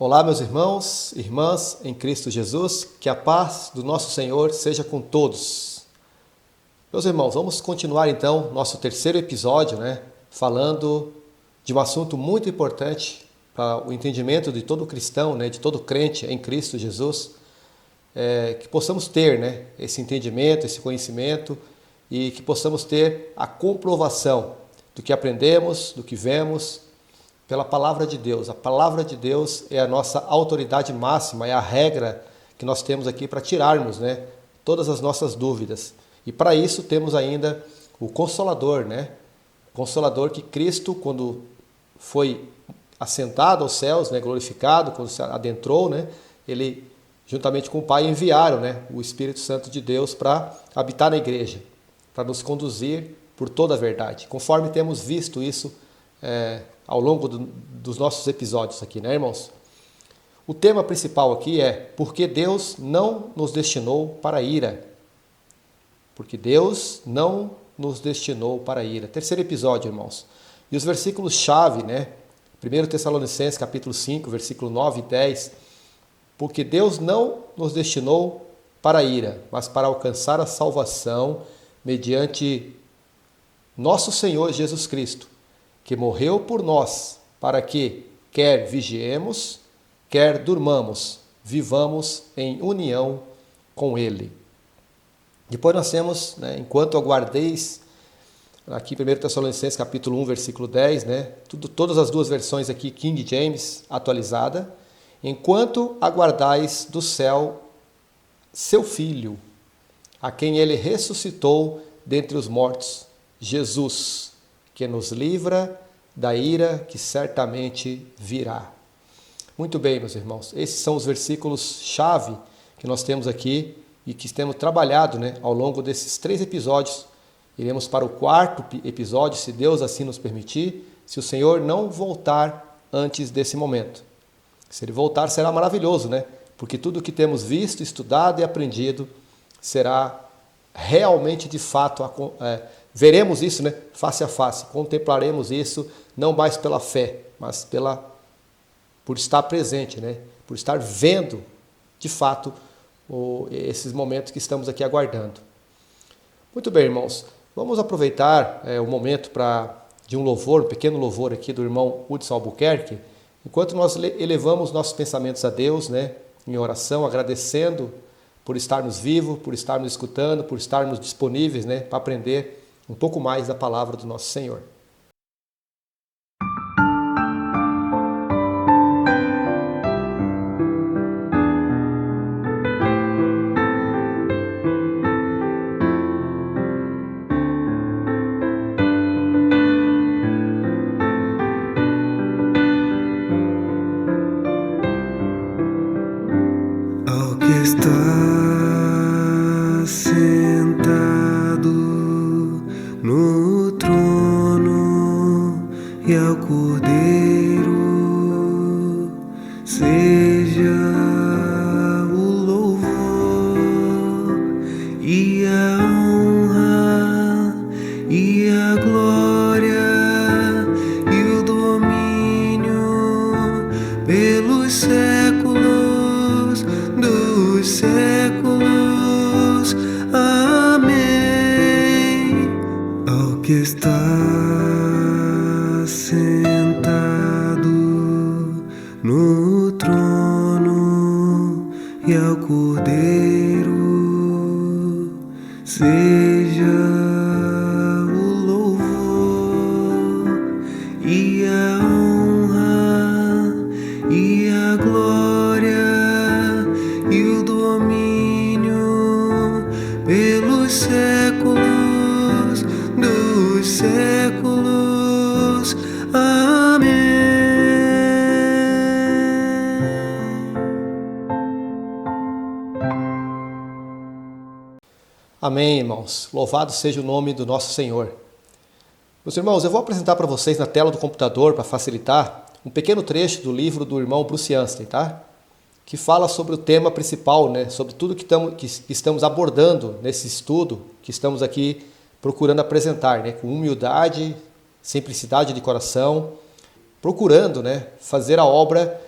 Olá, meus irmãos, irmãs em Cristo Jesus, que a paz do nosso Senhor seja com todos. Meus irmãos, vamos continuar então nosso terceiro episódio, falando de um assunto muito importante para o entendimento de todo cristão, de todo crente em Cristo Jesus, que possamos ter esse entendimento, esse conhecimento e que possamos ter a comprovação do que aprendemos, do que vemos, pela palavra de Deus. A palavra de Deus é a nossa autoridade máxima, é a regra que nós temos aqui para tirarmos todas as nossas dúvidas. E para isso temos ainda o Consolador, Consolador que Cristo, quando foi assentado aos céus, glorificado, quando se adentrou, ele, juntamente com o Pai, enviaram o Espírito Santo de Deus para habitar na igreja, para nos conduzir por toda a verdade, conforme temos visto isso ao longo dos nossos episódios aqui, irmãos? O tema principal aqui é porque Deus não nos destinou para a ira. Porque Deus não nos destinou para a ira. Terceiro episódio, irmãos. E os versículos-chave, 1 Tessalonicenses, capítulo 5, versículo 9 e 10. Porque Deus não nos destinou para a ira, mas para alcançar a salvação mediante nosso Senhor Jesus Cristo, que morreu por nós, para que, quer vigiemos, quer durmamos, vivamos em união com Ele. Depois nós temos, enquanto aguardeis, aqui 1 Tessalonicenses capítulo 1, versículo 10, todas as duas versões aqui, King James, atualizada, enquanto aguardais do céu seu Filho, a quem Ele ressuscitou dentre os mortos, Jesus, que nos livra da ira que certamente virá. Muito bem, meus irmãos, esses são os versículos-chave que nós temos aqui e que temos trabalhado ao longo desses 3 episódios. Iremos para o 4º episódio, se Deus assim nos permitir, se o Senhor não voltar antes desse momento. Se Ele voltar, será maravilhoso, porque tudo o que temos visto, estudado e aprendido será realmente, de fato, veremos isso face a face, contemplaremos isso não mais pela fé, mas por estar presente, por estar vendo de fato esses momentos que estamos aqui aguardando. Muito bem, irmãos, vamos aproveitar o momento de um louvor, um pequeno louvor aqui do irmão Hudson Albuquerque, enquanto nós elevamos nossos pensamentos a Deus, em oração, agradecendo por estarmos vivos, por estarmos escutando, por estarmos disponíveis para aprender um pouco mais da palavra do nosso Senhor. Ao que está sentado no trono e ao Cordeiro seja o louvor e a honra e a glória e o domínio pelos séculos dos séculos. Amém. Ao que está sentado no trono e ao Cordeiro seja o louvor e a honra e a glória e o domínio pelos séculos dos séculos. Amém. Amém, irmãos. Louvado seja o nome do nosso Senhor. Meus irmãos, eu vou apresentar para vocês na tela do computador, para facilitar, um pequeno trecho do livro do irmão Bruce Anstey, que fala sobre o tema principal, sobre tudo que estamos abordando nesse estudo, que estamos aqui procurando apresentar, com humildade, simplicidade de coração, procurando fazer a obra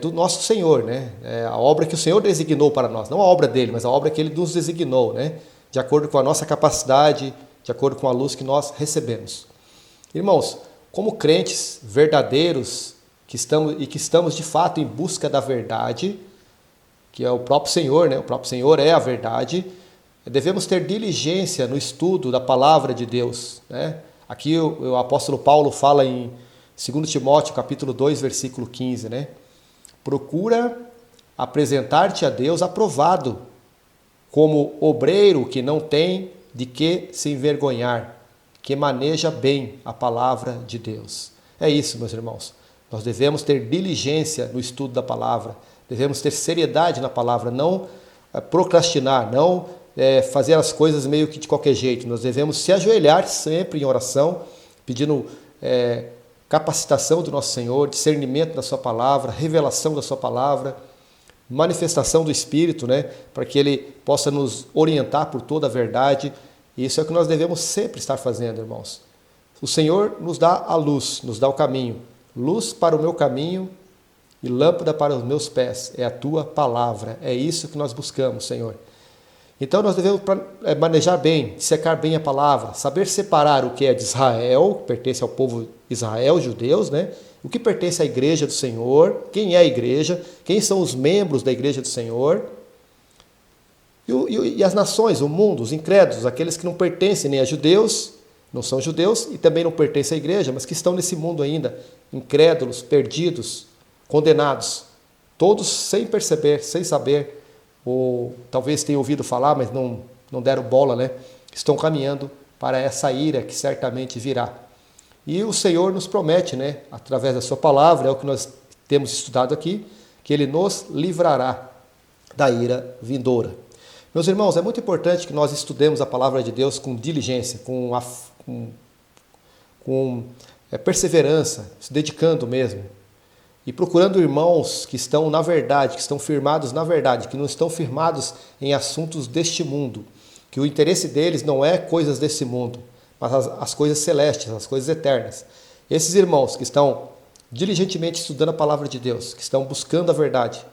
do nosso Senhor, né? A obra que o Senhor designou para nós, não a obra dele, mas a obra que ele nos designou, né? De acordo com a nossa capacidade, de acordo com a luz que nós recebemos. Irmãos, como crentes verdadeiros que estamos de fato em busca da verdade, que é o próprio Senhor, né? O próprio Senhor é a verdade, devemos ter diligência no estudo da palavra de Deus, né? Aqui o apóstolo Paulo fala em 2 Timóteo, capítulo 2, versículo 15, né? Procura apresentar-te a Deus aprovado, como obreiro que não tem de que se envergonhar, que maneja bem a palavra de Deus. É isso, meus irmãos. Nós devemos ter diligência no estudo da palavra, devemos ter seriedade na palavra, não procrastinar, não fazer as coisas meio que de qualquer jeito. Nós devemos se ajoelhar sempre em oração, pedindo capacitação do nosso Senhor, discernimento da sua palavra, revelação da sua palavra, manifestação do Espírito, né, para que Ele possa nos orientar por toda a verdade. E isso é o que nós devemos sempre estar fazendo, irmãos. O Senhor nos dá a luz, nos dá o caminho. Luz para o meu caminho e lâmpada para os meus pés. É a Tua palavra. É isso que nós buscamos, Senhor. Então nós devemos manejar bem, dissecar bem a palavra, saber separar o que é de Israel, que pertence ao povo Israel, judeus, né? O que pertence à igreja do Senhor, quem é a igreja, quem são os membros da igreja do Senhor, e as nações, o mundo, os incrédulos, aqueles que não pertencem nem a judeus, não são judeus e também não pertencem à igreja, mas que estão nesse mundo ainda, incrédulos, perdidos, condenados, todos sem perceber, sem saber, ou talvez tenham ouvido falar, mas não deram bola, né? Estão caminhando para essa ira que certamente virá. E o Senhor nos promete, né, através da sua palavra, é o que nós temos estudado aqui, que Ele nos livrará da ira vindoura. Meus irmãos, é muito importante que nós estudemos a palavra de Deus com diligência, com perseverança, se dedicando mesmo. E procurando irmãos que estão na verdade, que estão firmados na verdade, que não estão firmados em assuntos deste mundo, que o interesse deles não é coisas desse mundo, mas as coisas celestes, as coisas eternas. Esses irmãos que estão diligentemente estudando a palavra de Deus, que estão buscando a verdade,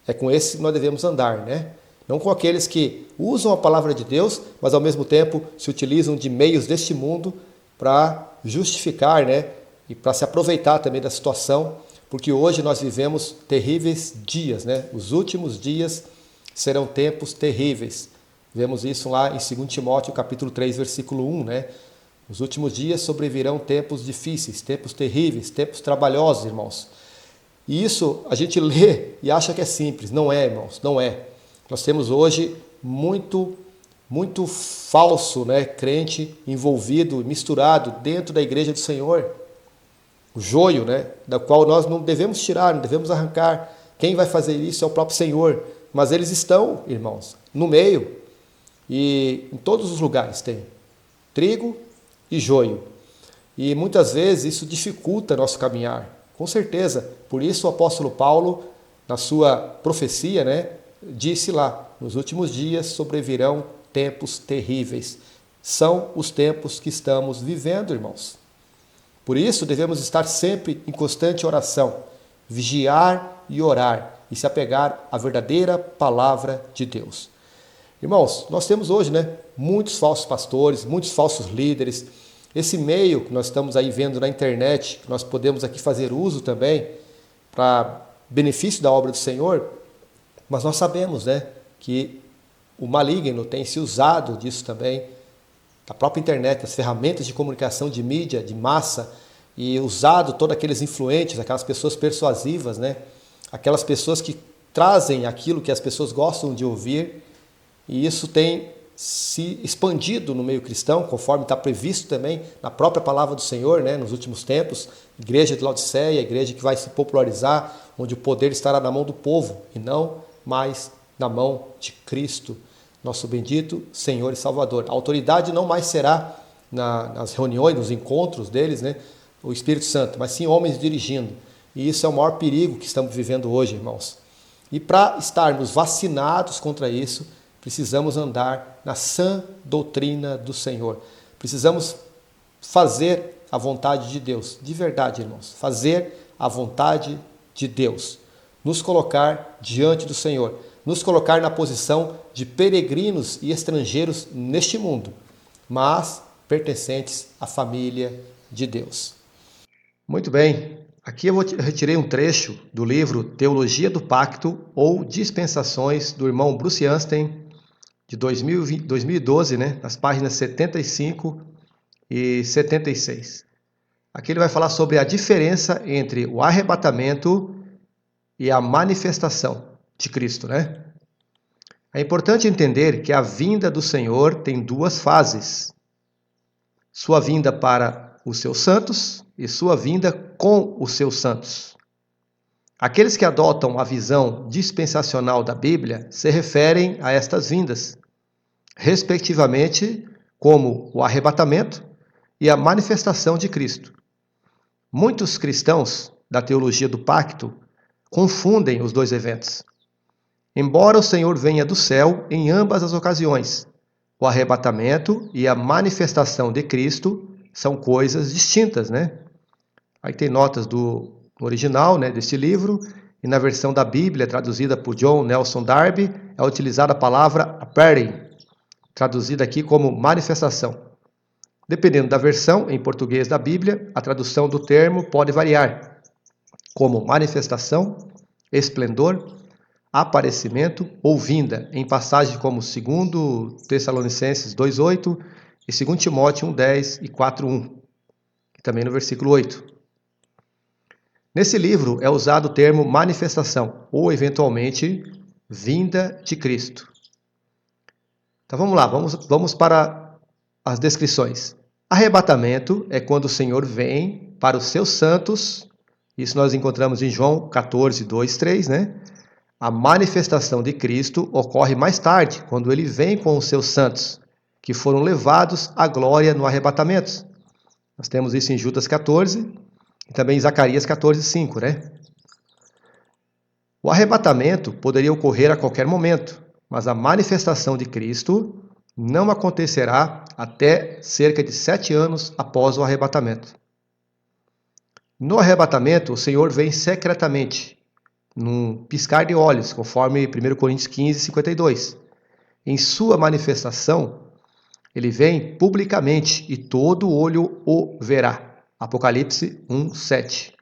é com esses que nós devemos andar, né? Não com aqueles que usam a palavra de Deus, mas ao mesmo tempo se utilizam de meios deste mundo para justificar, né? E para se aproveitar também da situação, porque hoje nós vivemos terríveis dias, né? Os últimos dias serão tempos terríveis. Vemos isso lá em 2 Timóteo, capítulo 3, versículo 1, né? Os últimos dias sobrevirão tempos difíceis, tempos terríveis, tempos trabalhosos, irmãos. E isso a gente lê e acha que é simples. Não é, irmãos, não é. Nós temos hoje muito falso, né? Crente envolvido, misturado dentro da igreja do Senhor. O joio, né, da qual nós não devemos tirar, não devemos arrancar. Quem vai fazer isso é o próprio Senhor. Mas eles estão, irmãos, no meio. E em todos os lugares tem trigo e joio. E muitas vezes isso dificulta nosso caminhar. Com certeza. Por isso o apóstolo Paulo, na sua profecia, né, disse lá, nos últimos dias sobrevirão tempos terríveis. São os tempos que estamos vivendo, irmãos. Por isso, devemos estar sempre em constante oração, vigiar e orar e se apegar à verdadeira palavra de Deus. Irmãos, nós temos hoje, né, muitos falsos pastores, muitos falsos líderes. Esse meio que nós estamos aí vendo na internet, que nós podemos aqui fazer uso também para benefício da obra do Senhor, mas nós sabemos, né, que o maligno tem se usado disso também, a própria internet, as ferramentas de comunicação de mídia, de massa, e usado todos aqueles influentes, aquelas pessoas persuasivas, né? Aquelas pessoas que trazem aquilo que as pessoas gostam de ouvir, e isso tem se expandido no meio cristão, conforme está previsto também na própria palavra do Senhor, né? Nos últimos tempos, igreja de Laodiceia, a igreja que vai se popularizar, onde o poder estará na mão do povo, e não mais na mão de Cristo, nosso bendito Senhor e Salvador. A autoridade não mais será nas reuniões, nos encontros deles, né, o Espírito Santo, mas sim homens dirigindo. E isso é o maior perigo que estamos vivendo hoje, irmãos. E para estarmos vacinados contra isso, precisamos andar na sã doutrina do Senhor. Precisamos fazer a vontade de Deus, de verdade, irmãos. Fazer a vontade de Deus. nos colocar diante do Senhor, nos colocar na posição de peregrinos e estrangeiros neste mundo, mas pertencentes à família de Deus. Muito bem, aqui eu retirei um trecho do livro Teologia do Pacto ou Dispensações do irmão Bruce Anstey, de 2012, nas páginas 75 e 76. Aqui ele vai falar sobre a diferença entre o arrebatamento e a manifestação de Cristo, É importante entender que a vinda do Senhor tem duas fases. Sua vinda para os seus santos e sua vinda com os seus santos. Aqueles que adotam a visão dispensacional da Bíblia se referem a estas vindas, respectivamente, como o arrebatamento e a manifestação de Cristo. Muitos cristãos da teologia do pacto confundem os dois eventos. Embora o Senhor venha do céu em ambas as ocasiões, o arrebatamento e a manifestação de Cristo são coisas distintas, Aí tem notas do original, deste livro, e na versão da Bíblia, traduzida por John Nelson Darby, é utilizada a palavra appearing, traduzida aqui como manifestação. Dependendo da versão em português da Bíblia, a tradução do termo pode variar, como manifestação, esplendor, aparecimento ou vinda, em passagens como 2 Tessalonicenses 2,8 e 2 Timóteo 1,10 e 4,1, e também no versículo 8. Nesse livro é usado o termo manifestação, ou eventualmente vinda de Cristo. Então vamos lá, vamos para as descrições. Arrebatamento é quando o Senhor vem para os seus santos, isso nós encontramos em João 14, 2, 3, A manifestação de Cristo ocorre mais tarde, quando ele vem com os seus santos, que foram levados à glória no arrebatamento. Nós temos isso em Judas 14 e também em Zacarias 14, 5, O arrebatamento poderia ocorrer a qualquer momento, mas a manifestação de Cristo não acontecerá até cerca de 7 anos após o arrebatamento. No arrebatamento, o Senhor vem secretamente, num piscar de olhos, conforme 1 Coríntios 15, 52. Em sua manifestação, ele vem publicamente e todo olho o verá. Apocalipse 1, 7.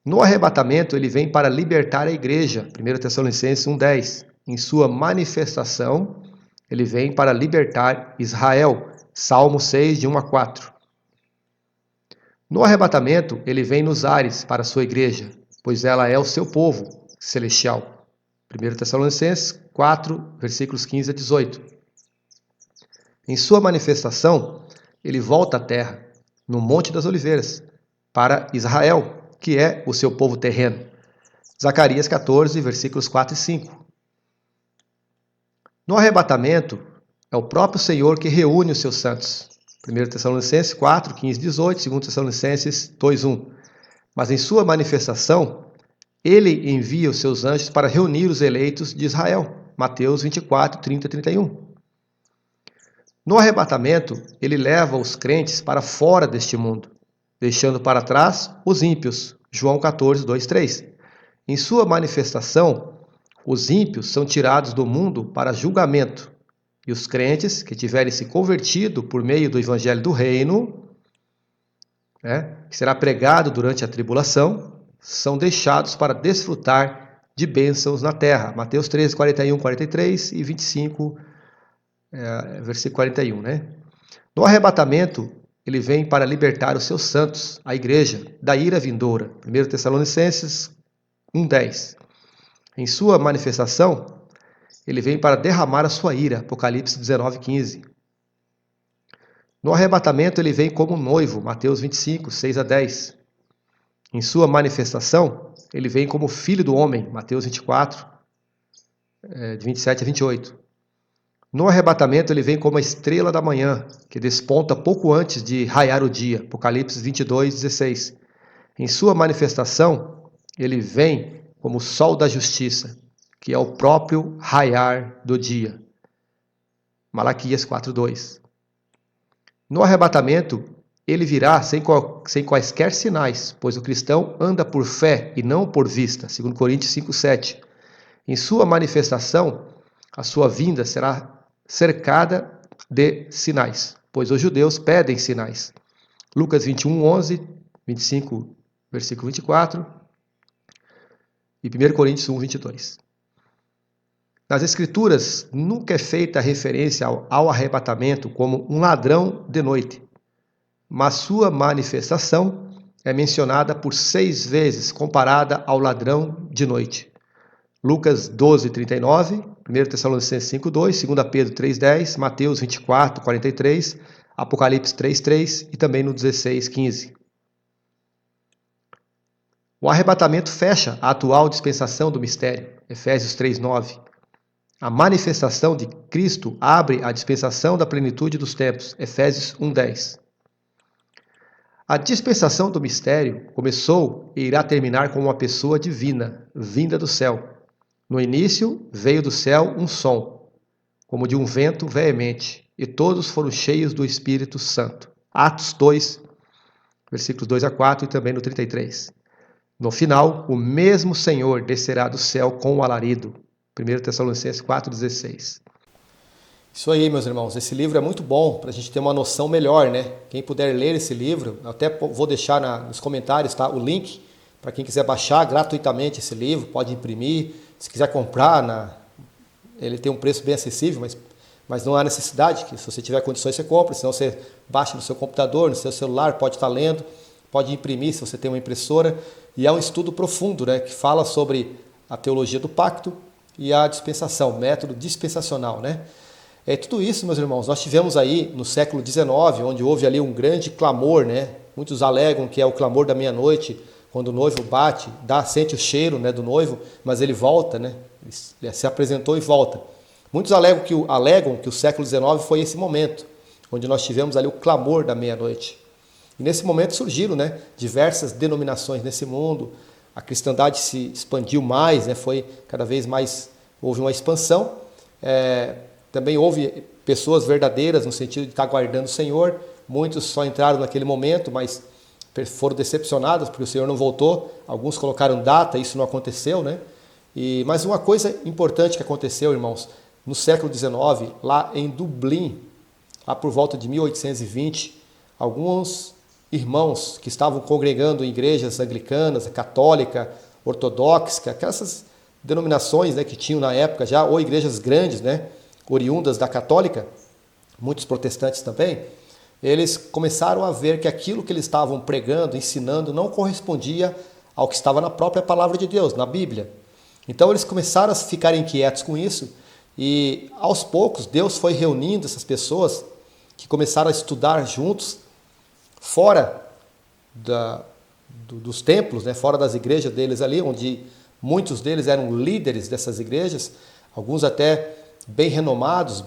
No arrebatamento, ele vem para libertar a igreja. 1 Tessalonicenses 1, 10. Em sua manifestação, ele vem para libertar Israel. Salmo 6, de 1 a 4. No arrebatamento, ele vem nos ares para a sua igreja, pois ela é o seu povo celestial. 1 Tessalonicenses 4, versículos 15 a 18. Em sua manifestação, ele volta à terra, no Monte das Oliveiras, para Israel, que é o seu povo terreno. Zacarias 14, versículos 4 e 5. No arrebatamento, é o próprio Senhor que reúne os seus santos. 1 Tessalonicenses 4, 15 e 18, 2 Tessalonicenses 2, 1. Mas em sua manifestação, ele envia os seus anjos para reunir os eleitos de Israel. Mateus 24, 30 e 31. No arrebatamento, ele leva os crentes para fora deste mundo, deixando para trás os ímpios. João 14, 2, 3. Em sua manifestação, os ímpios são tirados do mundo para julgamento, e os crentes que tiverem se convertido por meio do evangelho do reino, que será pregado durante a tribulação, são deixados para desfrutar de bênçãos na terra. Mateus 13, 41, 43 e 25, versículo 41. No arrebatamento, ele vem para libertar os seus santos, a igreja, da ira vindoura. 1 Tessalonicenses 1, 10. Em sua manifestação, ele vem para derramar a sua ira. Apocalipse 19, 15. No arrebatamento, ele vem como noivo. Mateus 25, 6 a 10. Em sua manifestação, ele vem como filho do homem. Mateus 24, de 27 a 28. No arrebatamento, ele vem como a estrela da manhã, que desponta pouco antes de raiar o dia. Apocalipse 22, 16. Em sua manifestação, ele vem como o sol da justiça, que é o próprio raiar do dia. Malaquias 4, 2. No arrebatamento, ele virá sem quaisquer sinais, pois o cristão anda por fé e não por vista, 2 Coríntios 5,7. Em sua manifestação, a sua vinda será cercada de sinais, pois os judeus pedem sinais. Lucas 21, 11, 25, versículo 24 e 1 Coríntios 1, 22. Nas Escrituras, nunca é feita referência ao arrebatamento como um ladrão de noite, mas sua manifestação é mencionada por 6 vezes comparada ao ladrão de noite. Lucas 12, 39, 1 Tessalonicenses 5, 2, 2 Pedro 3, 10, Mateus 24, 43, Apocalipse 3, 3 e também no 16, 15. O arrebatamento fecha a atual dispensação do mistério, Efésios 3, 9. A manifestação de Cristo abre a dispensação da plenitude dos tempos, Efésios 1, 10. A dispensação do mistério começou e irá terminar com uma pessoa divina, vinda do céu. No início, veio do céu um som, como de um vento veemente, e todos foram cheios do Espírito Santo. Atos 2, versículos 2 a 4 e também no 33. No final, o mesmo Senhor descerá do céu com o alarido. 1 Tessalonicenses 4,16. Isso aí, meus irmãos. Esse livro é muito bom para a gente ter uma noção melhor, né? Quem puder ler esse livro, até vou deixar nos comentários, tá? O link para quem quiser baixar gratuitamente esse livro, pode imprimir. Se quiser comprar, ele tem um preço bem acessível, mas não há necessidade, que se você tiver condições você compra, senão você baixa no seu computador, no seu celular, pode estar lendo, pode imprimir se você tem uma impressora. E é um estudo profundo, né? Que fala sobre a teologia do pacto e a dispensação, método dispensacional, né? Tudo isso, meus irmãos, nós tivemos aí no século XIX, onde houve ali um grande clamor, né? Muitos alegam que é o clamor da meia-noite, quando o noivo bate, sente o cheiro, né, do noivo, mas ele volta, né? Ele se apresentou e volta. Muitos alegam que o século XIX foi esse momento, onde nós tivemos ali o clamor da meia-noite. E nesse momento surgiram, né, diversas denominações nesse mundo, a cristandade se expandiu mais, né, foi cada vez mais, houve uma expansão, também houve pessoas verdadeiras no sentido de estar guardando o Senhor, muitos só entraram naquele momento, mas foram decepcionados porque o Senhor não voltou, alguns colocaram data, isso não aconteceu, né? Mas uma coisa importante que aconteceu, irmãos, no século XIX, lá em Dublin, lá por volta de 1820, alguns irmãos que estavam congregando em igrejas anglicanas, católica, ortodoxa, aquelas denominações, né, que tinham na época já, ou igrejas grandes, né, oriundas da católica, muitos protestantes também, eles começaram a ver que aquilo que eles estavam pregando, ensinando, não correspondia ao que estava na própria palavra de Deus, na Bíblia. Então eles começaram a ficar inquietos com isso e aos poucos Deus foi reunindo essas pessoas que começaram a estudar juntos fora dos templos, né, fora das igrejas deles ali, onde muitos deles eram líderes dessas igrejas, alguns até bem renomados,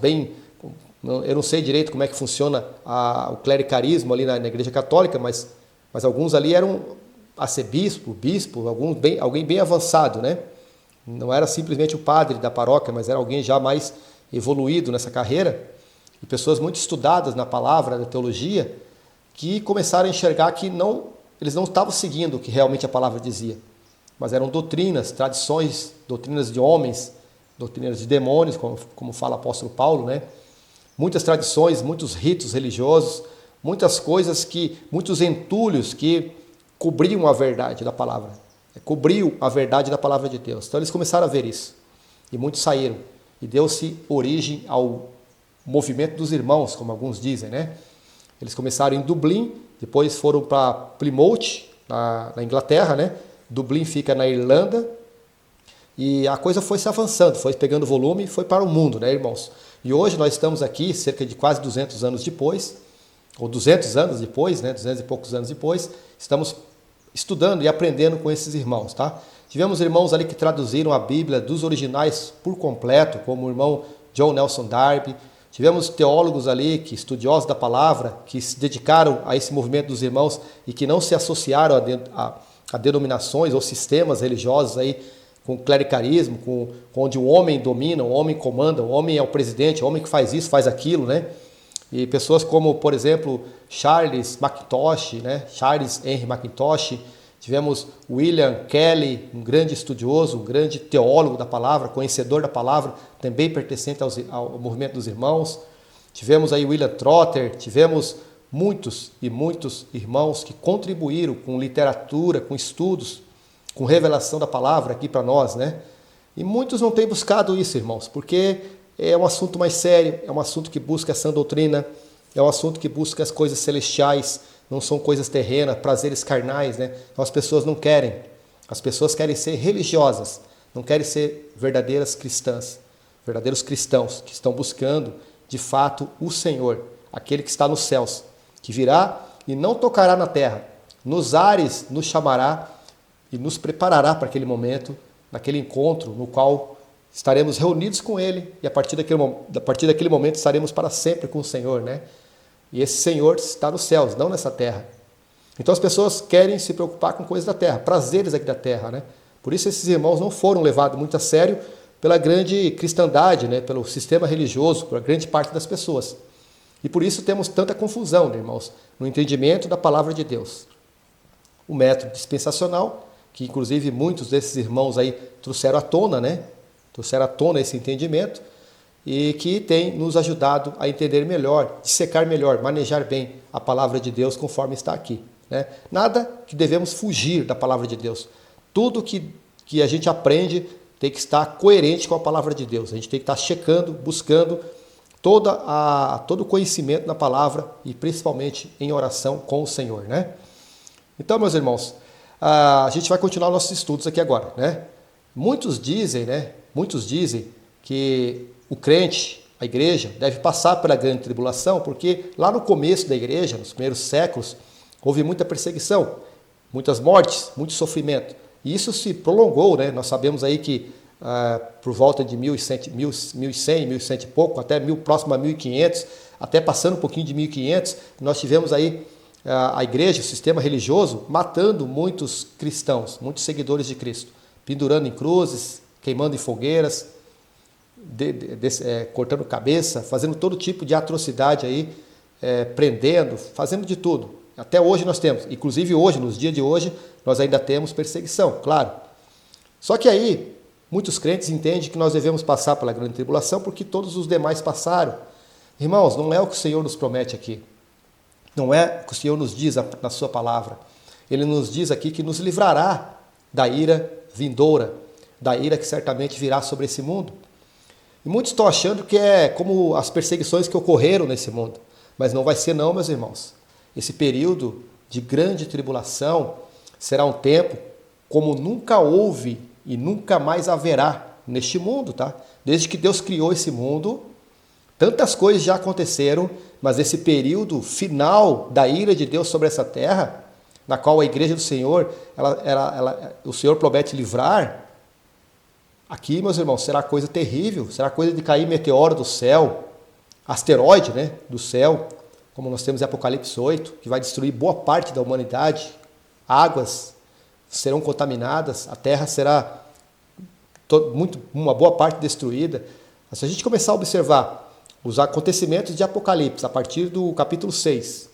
eu não sei direito como é que funciona o clericarismo ali na Igreja Católica, mas alguns ali eram arcebispo, bispo, alguém bem avançado, né? Não era simplesmente o padre da paróquia, mas era alguém já mais evoluído nessa carreira, e pessoas muito estudadas na palavra, na teologia, que começaram a enxergar que eles não estavam seguindo o que realmente a palavra dizia, mas eram doutrinas, tradições, doutrinas de homens, doutrinas de demônios, como fala o apóstolo Paulo, né? Muitas tradições, muitos ritos religiosos, muitas coisas muitos entulhos que cobriam a verdade da palavra, cobriam a verdade da palavra de Deus. Então eles começaram a ver isso, e muitos saíram, e deu-se origem ao movimento dos irmãos, como alguns dizem, né? Eles começaram em Dublin, depois foram para Plymouth, na Inglaterra, né? Dublin fica na Irlanda, e a coisa foi se avançando, foi pegando volume e foi para o mundo, né, irmãos? E hoje nós estamos aqui, cerca de quase 200 anos depois, ou 200 anos depois, né, 200 e poucos anos depois, estamos estudando e aprendendo com esses irmãos, tá? Tivemos irmãos ali que traduziram a Bíblia dos originais por completo, como o irmão John Nelson Darby. Tivemos teólogos ali, estudiosos da palavra, que se dedicaram a esse movimento dos irmãos e que não se associaram a denominações ou sistemas religiosos aí, com clericarismo, onde o homem domina, o homem comanda, o homem é o presidente, o homem que faz isso, faz aquilo, né? E pessoas como, por exemplo, Charles McIntosh, né? Charles Henry McIntosh, tivemos William Kelly, um grande estudioso, um grande teólogo da palavra, conhecedor da palavra, também pertencente ao movimento dos irmãos. Tivemos aí William Trotter, tivemos muitos e muitos irmãos que contribuíram com literatura, com estudos, com revelação da palavra aqui para nós, né? E muitos não têm buscado isso, irmãos, porque é um assunto mais sério, é um assunto que busca a sã doutrina, é um assunto que busca as coisas celestiais, não são coisas terrenas, prazeres carnais, né? Então as pessoas não querem. As pessoas querem ser religiosas, não querem ser verdadeiras cristãs, verdadeiros cristãos que estão buscando, de fato, o Senhor, aquele que está nos céus, que virá e não tocará na terra, nos ares nos chamará e nos preparará para aquele momento, naquele encontro no qual estaremos reunidos com Ele e a partir daquele momento estaremos para sempre com o Senhor, né? E esse Senhor está nos céus, não nessa terra. Então as pessoas querem se preocupar com coisas da terra, prazeres aqui da terra, né? Por isso esses irmãos não foram levados muito a sério pela grande cristandade, né? Pelo sistema religioso, por grande parte das pessoas. E por isso temos tanta confusão, né, irmãos, no entendimento da palavra de Deus. O método dispensacional, que inclusive muitos desses irmãos aí trouxeram à tona, né? Trouxeram à tona esse entendimento e que tem nos ajudado a entender melhor, dissecar melhor, manejar bem a palavra de Deus conforme está aqui, né? Nada que devemos fugir da palavra de Deus. Tudo que a gente aprende tem que estar coerente com a palavra de Deus. A gente tem que estar checando, buscando todo o conhecimento na palavra e principalmente em oração com o Senhor, né? Então, meus irmãos, a gente vai continuar nossos estudos aqui agora, né? Muitos dizem que o crente, a igreja, deve passar pela grande tribulação, porque lá no começo da igreja, nos primeiros séculos, houve muita perseguição, muitas mortes, muito sofrimento. E isso se prolongou, né? Nós sabemos aí que por volta de 1100, 1100 e pouco, até próximo a 1500, até passando um pouquinho de 1500, nós tivemos aí a igreja, o sistema religioso, matando muitos cristãos, muitos seguidores de Cristo, pendurando em cruzes, queimando em fogueiras, cortando cabeça, fazendo todo tipo de atrocidade aí, prendendo, fazendo de tudo. Até hoje nós temos, inclusive hoje, nos dias de hoje, nós ainda temos perseguição, claro. Só que aí, muitos crentes entendem que nós devemos passar pela grande tribulação porque todos os demais passaram. Irmãos, não é o que o Senhor nos promete aqui. Não é o que o Senhor nos diz na sua palavra. Ele nos diz aqui que nos livrará da ira vindoura, da ira que certamente virá sobre esse mundo. E muitos estão achando que é como as perseguições que ocorreram nesse mundo. Mas não vai ser não, meus irmãos. Esse período de grande tribulação será um tempo como nunca houve e nunca mais haverá neste mundo, tá? Desde que Deus criou esse mundo, tantas coisas já aconteceram, mas esse período final da ira de Deus sobre essa terra, na qual a igreja do Senhor, o Senhor promete livrar, aqui, meus irmãos, será coisa terrível, será coisa de cair meteoro do céu, asteroide, né, do céu, como nós temos em Apocalipse 8, que vai destruir boa parte da humanidade, águas serão contaminadas, a terra será uma boa parte destruída. Mas se a gente começar a observar os acontecimentos de Apocalipse, a partir do capítulo 6,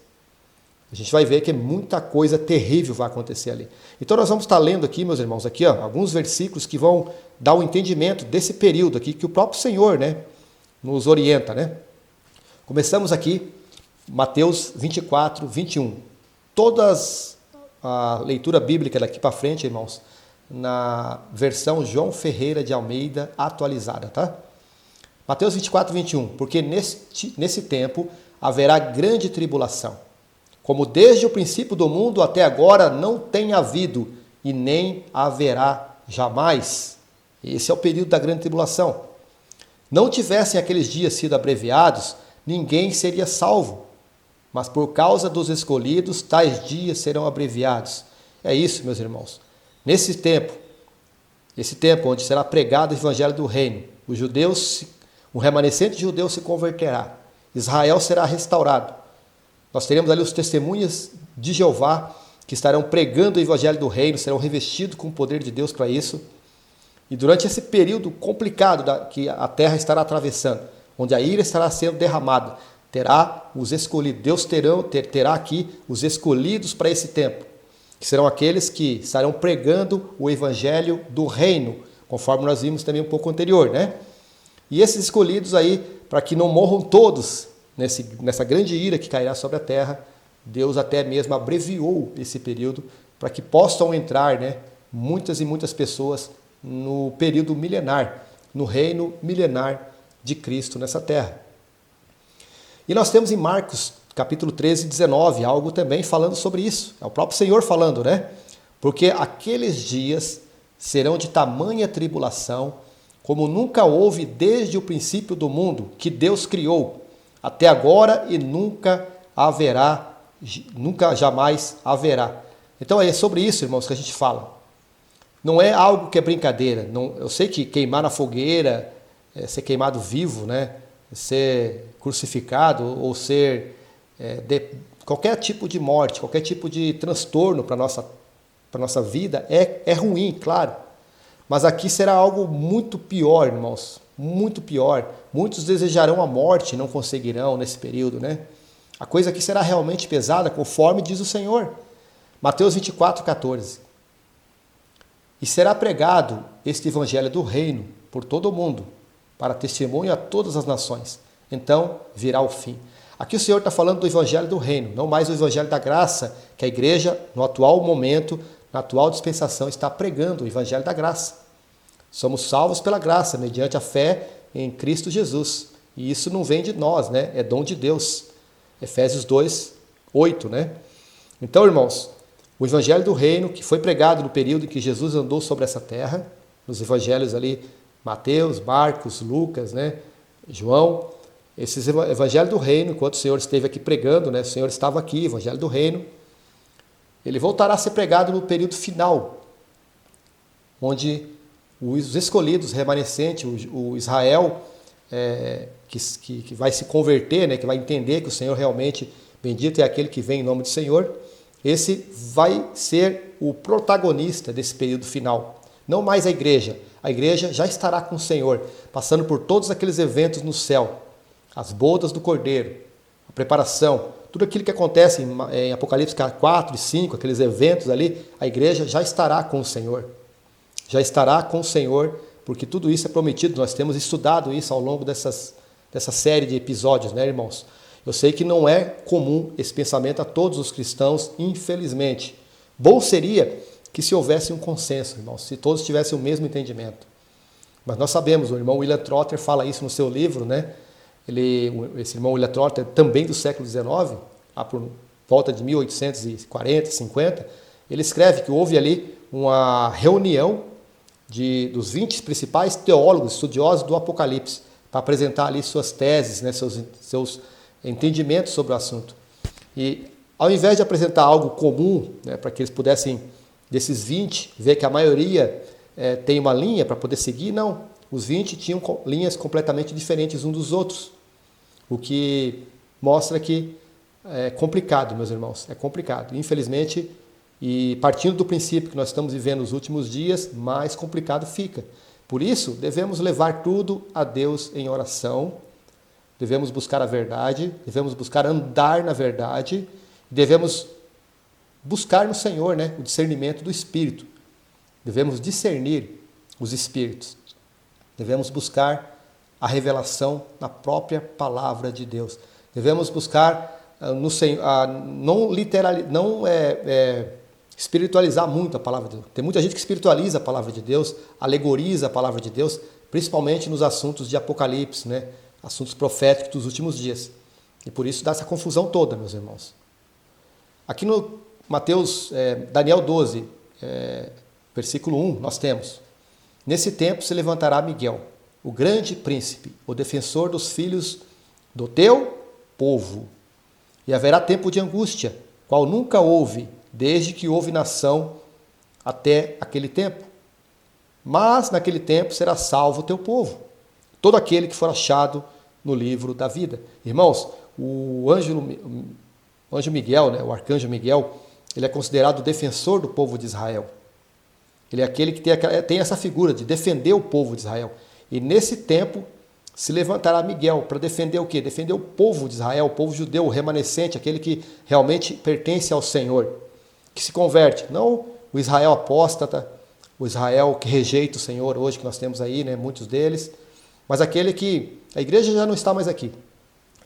a gente vai ver que muita coisa terrível vai acontecer ali. Então nós vamos estar lendo aqui, meus irmãos, aqui, ó, alguns versículos que vão dar o entendimento desse período aqui, que o próprio Senhor, né, nos orienta, né? Começamos aqui, Mateus 24, 21. Todas a leitura bíblica daqui para frente, irmãos, na versão João Ferreira de Almeida atualizada, tá? Mateus 24, 21. Porque nesse tempo haverá grande tribulação, como desde o princípio do mundo até agora não tem havido e nem haverá jamais. Esse é o período da grande tribulação. Não tivessem aqueles dias sido abreviados, ninguém seria salvo. Mas por causa dos escolhidos, tais dias serão abreviados. É isso, meus irmãos. Nesse tempo, esse tempo onde será pregado o evangelho do reino, o remanescente judeu se converterá, Israel será restaurado. Nós teremos ali os testemunhas de Jeová que estarão pregando o evangelho do reino, serão revestidos com o poder de Deus para isso. E durante esse período complicado que a terra estará atravessando, onde a ira estará sendo derramada, terá os escolhidos. Deus terá aqui os escolhidos para esse tempo, que serão aqueles que estarão pregando o evangelho do reino, conforme nós vimos também um pouco anterior, né? E esses escolhidos aí, para que não morram todos nessa grande ira que cairá sobre a terra, Deus até mesmo abreviou esse período para que possam entrar, né, muitas e muitas pessoas no período milenar, no reino milenar de Cristo nessa terra. E nós temos em Marcos, capítulo 13, 19, algo também falando sobre isso. É o próprio Senhor falando, né? Porque aqueles dias serão de tamanha tribulação, como nunca houve desde o princípio do mundo que Deus criou, até agora e nunca haverá, nunca jamais haverá. Então é sobre isso, irmãos, que a gente fala. Não é algo que é brincadeira. Não, eu sei que queimar na fogueira, ser queimado vivo, né? Ser crucificado ou ser qualquer tipo de morte, qualquer tipo de transtorno para a nossa vida é ruim, claro. Mas aqui será algo muito pior, irmãos, muito pior. Muitos desejarão a morte e não conseguirão nesse período, né? A coisa aqui será realmente pesada, conforme diz o Senhor. Mateus 24, 14. E será pregado este evangelho do reino por todo o mundo, para testemunho a todas as nações. Então virá o fim. Aqui o Senhor está falando do evangelho do reino, não mais o evangelho da graça, que a igreja, no atual momento, na atual dispensação, está pregando o evangelho da graça. Somos salvos pela graça, mediante a fé em Cristo Jesus. E isso não vem de nós, né? É dom de Deus. Efésios 2, 8, né? Então, irmãos, o evangelho do reino, que foi pregado no período em que Jesus andou sobre essa terra, nos evangelhos ali, Mateus, Marcos, Lucas, né? João, esse evangelho do reino, enquanto o Senhor esteve aqui pregando, né? O Senhor estava aqui, evangelho do reino, ele voltará a ser pregado no período final, onde os escolhidos, remanescentes, o Israel, que vai se converter, né? Que vai entender que o Senhor realmente, bendito é aquele que vem em nome do Senhor, esse vai ser o protagonista desse período final. Não mais a igreja. A igreja já estará com o Senhor, passando por todos aqueles eventos no céu. As bodas do Cordeiro, a preparação, tudo aquilo que acontece em Apocalipse 4 e 5, aqueles eventos ali, a igreja já estará com o Senhor. Já estará com o Senhor, porque tudo isso é prometido. Nós temos estudado isso ao longo dessa série de episódios, né, irmãos? Eu sei que não é comum esse pensamento a todos os cristãos, infelizmente. Bom seria que se houvesse um consenso, irmãos, se todos tivessem o mesmo entendimento. Mas nós sabemos, o irmão William Trotter fala isso no seu livro, né? Esse irmão William Trotter, também do século XIX, lá por volta de 1840, 50, ele escreve que houve ali uma reunião dos 20 principais teólogos, estudiosos do Apocalipse, para apresentar ali suas teses, né, seus entendimentos sobre o assunto. E ao invés de apresentar algo comum, né, para que eles pudessem, desses 20, ver que a maioria tem uma linha para poder seguir, não. Os 20 tinham linhas completamente diferentes uns dos outros. O que mostra que é complicado, meus irmãos, é complicado. Infelizmente, e partindo do princípio que nós estamos vivendo nos últimos dias, mais complicado fica. Por isso, devemos levar tudo a Deus em oração, devemos buscar a verdade, devemos buscar andar na verdade, devemos buscar no Senhor, né, o discernimento do Espírito. Devemos discernir os Espíritos. Devemos buscar a revelação na própria palavra de Deus. Devemos buscar no Senhor, não espiritualizar muito a palavra de Deus. Tem muita gente que espiritualiza a palavra de Deus, alegoriza a palavra de Deus, principalmente nos assuntos de Apocalipse, né? Assuntos proféticos dos últimos dias. E por isso dá essa confusão toda, meus irmãos. Aqui no Daniel 12, versículo 1, nós temos: nesse tempo se levantará Miguel, o grande príncipe, o defensor dos filhos do teu povo. E haverá tempo de angústia, qual nunca houve, desde que houve nação até aquele tempo. Mas naquele tempo será salvo o teu povo, todo aquele que for achado no livro da vida. Irmãos, o anjo Miguel, né, o arcanjo Miguel, ele é considerado o defensor do povo de Israel. Ele é aquele que tem essa figura de defender o povo de Israel. E nesse tempo se levantará Miguel para defender o quê? Defender o povo de Israel, o povo judeu, o remanescente, aquele que realmente pertence ao Senhor, que se converte. Não o Israel apóstata, o Israel que rejeita o Senhor hoje, que nós temos aí, né, muitos deles, mas aquele que a igreja já não está mais aqui.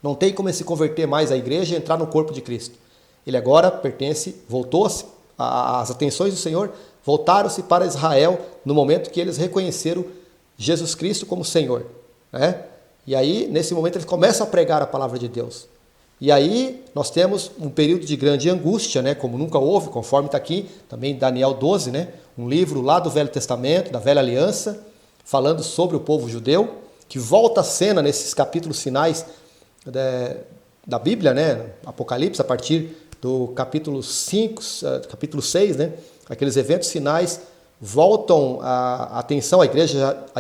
Não tem como ele se converter mais à igreja e entrar no corpo de Cristo. Ele agora pertence, voltou-se, as atenções do Senhor voltaram-se para Israel no momento que eles reconheceram Jesus Cristo como Senhor, né? E aí, nesse momento, eles começam a pregar a palavra de Deus. E aí, nós temos um período de grande angústia, né? Como nunca houve, conforme está aqui, também em Daniel 12, né? Um livro lá do Velho Testamento, da Velha Aliança, falando sobre o povo judeu, que volta à cena nesses capítulos finais da Bíblia, né? Apocalipse, a partir do capítulo 5, capítulo 6, né? Aqueles eventos finais voltam a atenção, a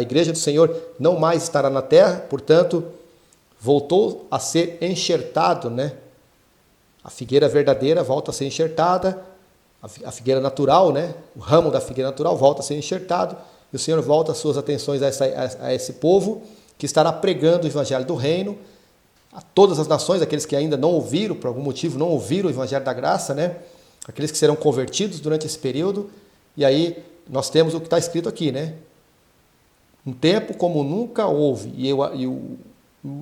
igreja do Senhor não mais estará na terra, portanto, voltou a ser enxertado, né? A figueira verdadeira volta a ser enxertada, a figueira natural, né? O ramo da figueira natural volta a ser enxertado, e o Senhor volta as suas atenções a esse povo que estará pregando o evangelho do reino a todas as nações, aqueles que ainda não ouviram, por algum motivo não ouviram o evangelho da graça, né? Aqueles que serão convertidos durante esse período. E aí nós temos o que está escrito aqui, né? Um tempo como nunca houve,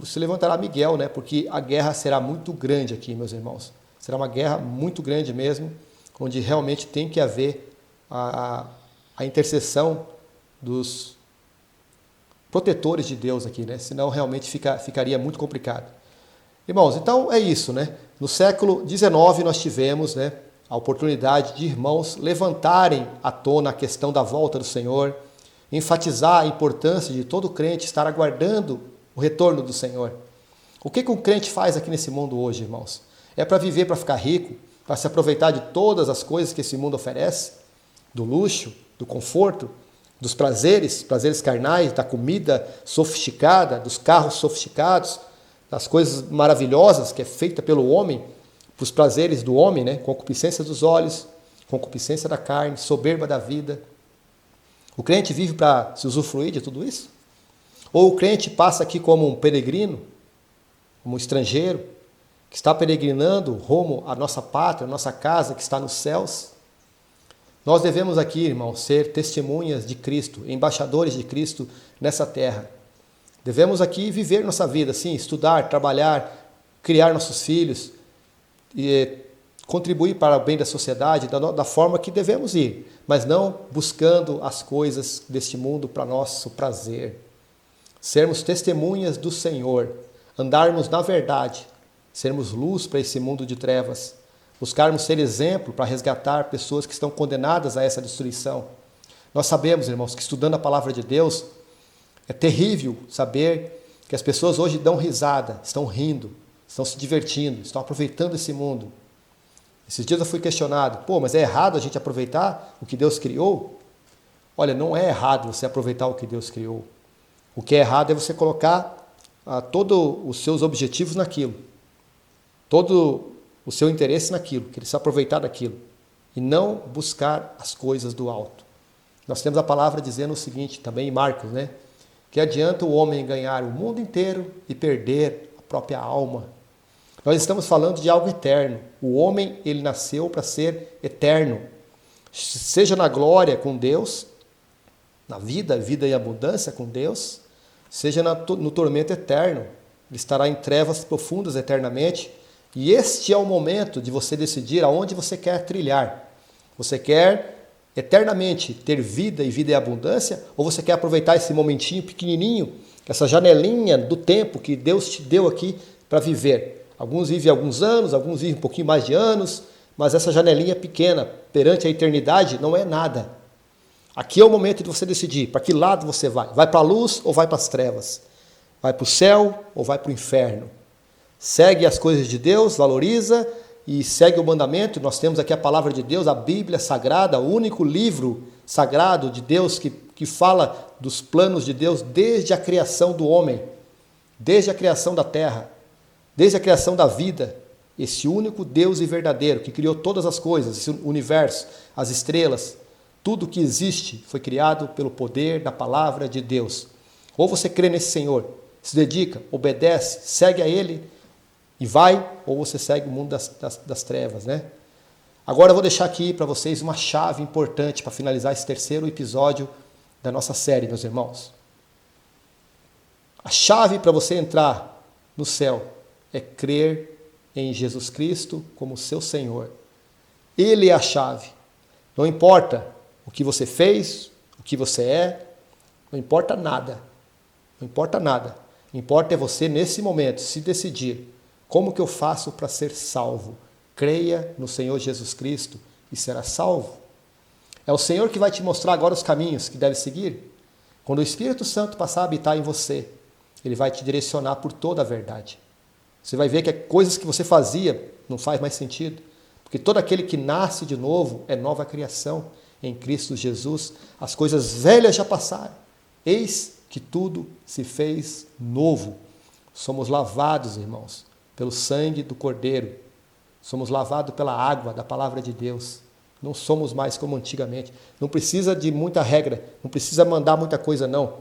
se levantará Miguel, né? Porque a guerra será muito grande aqui, meus irmãos. Será uma guerra muito grande mesmo, onde realmente tem que haver a intercessão dos protetores de Deus aqui, né? Senão realmente ficaria muito complicado. Irmãos, então é isso, né? No século XIX nós tivemos, né, a oportunidade de irmãos levantarem à tona a questão da volta do Senhor, enfatizar a importância de todo crente estar aguardando o retorno do Senhor. O que um crente faz aqui nesse mundo hoje, irmãos? É para viver, para ficar rico, para se aproveitar de todas as coisas que esse mundo oferece, do luxo, do conforto, dos prazeres carnais, da comida sofisticada, dos carros sofisticados, das coisas maravilhosas que é feita pelo homem, os prazeres do homem, né? Concupiscência dos olhos, concupiscência da carne, soberba da vida. O crente vive para se usufruir de tudo isso? Ou o crente passa aqui como um peregrino, como um estrangeiro, que está peregrinando rumo à nossa pátria, à nossa casa que está nos céus? Nós devemos aqui, irmãos, ser testemunhas de Cristo, embaixadores de Cristo nessa terra. Devemos aqui viver nossa vida, sim, estudar, trabalhar, criar nossos filhos e contribuir para o bem da sociedade da forma que devemos ir, mas não buscando as coisas deste mundo para nosso prazer. Sermos testemunhas do Senhor, andarmos na verdade, sermos luz para esse mundo de trevas, buscarmos ser exemplo para resgatar pessoas que estão condenadas a essa destruição. Nós sabemos, irmãos, que estudando a palavra de Deus, é terrível saber que as pessoas hoje dão risada, estão rindo, estão se divertindo, estão aproveitando esse mundo. Esses dias eu fui questionado, mas é errado a gente aproveitar o que Deus criou? Olha, não é errado você aproveitar o que Deus criou. O que é errado é você colocar todos os seus objetivos naquilo, todo o seu interesse naquilo, querer se aproveitar daquilo, e não buscar as coisas do alto. Nós temos a palavra dizendo o seguinte, também em Marcos, né? Que adianta o homem ganhar o mundo inteiro e perder a própria alma. Nós estamos falando de algo eterno. O homem, ele nasceu para ser eterno. Seja na glória com Deus, na vida e abundância com Deus, seja no tormento eterno. Ele estará em trevas profundas eternamente. E este é o momento de você decidir aonde você quer trilhar. Você quer eternamente ter vida e vida em abundância, ou você quer aproveitar esse momentinho pequenininho, essa janelinha do tempo que Deus te deu aqui para viver? Alguns vivem alguns anos, alguns vivem um pouquinho mais de anos, mas essa janelinha pequena perante a eternidade não é nada. Aqui é o momento de você decidir para que lado você vai. Vai para a luz ou vai para as trevas? Vai para o céu ou vai para o inferno? Segue as coisas de Deus, valoriza e segue o mandamento. Nós temos aqui a palavra de Deus, a Bíblia Sagrada, o único livro sagrado de Deus que fala dos planos de Deus desde a criação do homem, desde a criação da terra, desde a criação da vida. Esse único Deus e verdadeiro que criou todas as coisas, esse universo, as estrelas, tudo que existe foi criado pelo poder da palavra de Deus. Ou você crê nesse Senhor se dedica, obedece, segue a Ele e vai, ou você segue o mundo das trevas, né? Agora eu vou deixar aqui para vocês uma chave importante para finalizar esse terceiro episódio da nossa série, meus irmãos. A chave para você entrar no céu é crer em Jesus Cristo como seu Senhor. Ele é a chave. Não importa o que você fez, o que você é, não importa nada. Não importa nada. O que importa é você, nesse momento, se decidir como que eu faço para ser salvo. Creia no Senhor Jesus Cristo e será salvo. É o Senhor que vai te mostrar agora os caminhos que deve seguir. Quando o Espírito Santo passar a habitar em você, Ele vai te direcionar por toda a verdade. Você vai ver que coisas que você fazia não faz mais sentido. Porque todo aquele que nasce de novo é nova criação em Cristo Jesus. As coisas velhas já passaram. Eis que tudo se fez novo. Somos lavados, irmãos, pelo sangue do Cordeiro. Somos lavados pela água da palavra de Deus. Não somos mais como antigamente. Não precisa de muita regra, não precisa mandar muita coisa, não.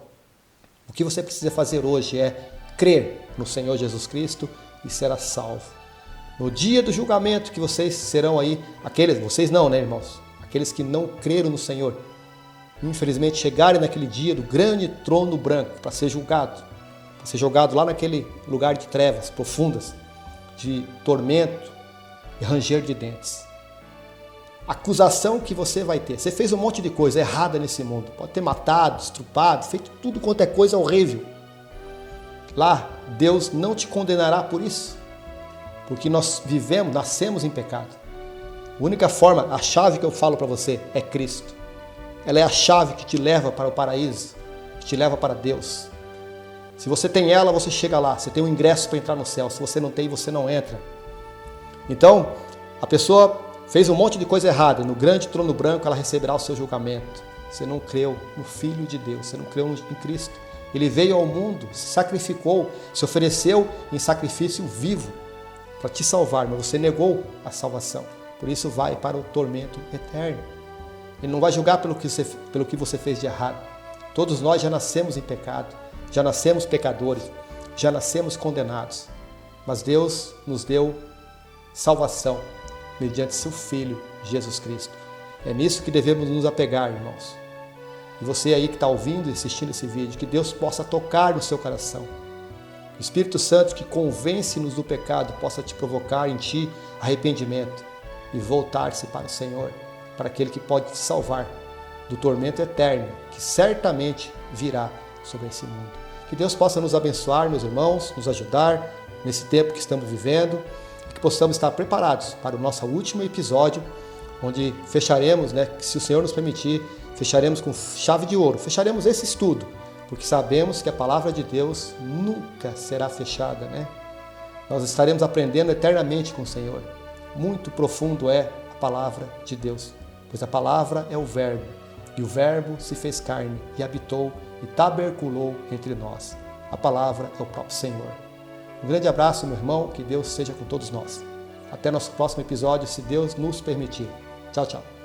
O que você precisa fazer hoje é crer no Senhor Jesus Cristo e será salvo. No dia do julgamento que vocês serão aí, vocês não, né, irmãos? Aqueles que não creram no Senhor, infelizmente chegarem naquele dia do grande trono branco para ser jogado lá naquele lugar de trevas profundas, de tormento e ranger de dentes. A acusação que você vai ter. Você fez um monte de coisa errada nesse mundo. Pode ter matado, estrupado, feito tudo quanto é coisa horrível. Lá, Deus não te condenará por isso. Porque nós nascemos em pecado. A única forma, a chave que eu falo para você é Cristo. Ela é a chave que te leva para o paraíso, que te leva para Deus. Se você tem ela, você chega lá. Você tem um ingresso para entrar no céu. Se você não tem, você não entra. Então, a pessoa fez um monte de coisa errada. No grande trono branco, ela receberá o seu julgamento. Você não creu no Filho de Deus. Você não creu em Cristo. Ele veio ao mundo, se sacrificou, se ofereceu em sacrifício vivo para te salvar, mas você negou a salvação. Por isso vai para o tormento eterno. Ele não vai julgar pelo que você fez de errado. Todos nós já nascemos em pecado, já nascemos pecadores, já nascemos condenados. Mas Deus nos deu salvação mediante seu Filho, Jesus Cristo. É nisso que devemos nos apegar, irmãos. E você aí que está ouvindo e assistindo esse vídeo, que Deus possa tocar no seu coração. O Espírito Santo que convence-nos do pecado possa te provocar em ti arrependimento e voltar-se para o Senhor, para aquele que pode te salvar do tormento eterno, que certamente virá sobre esse mundo. Que Deus possa nos abençoar, meus irmãos, nos ajudar nesse tempo que estamos vivendo, e que possamos estar preparados para o nosso último episódio, onde fecharemos, se o Senhor nos permitir, fecharemos com chave de ouro, fecharemos esse estudo, porque sabemos que a palavra de Deus nunca será fechada, Nós estaremos aprendendo eternamente com o Senhor. Muito profundo é a palavra de Deus, pois a palavra é o Verbo, e o Verbo se fez carne e habitou e taberculou entre nós. A palavra é o próprio Senhor. Um grande abraço, meu irmão, que Deus seja com todos nós. Até nosso próximo episódio, se Deus nos permitir. Tchau, tchau.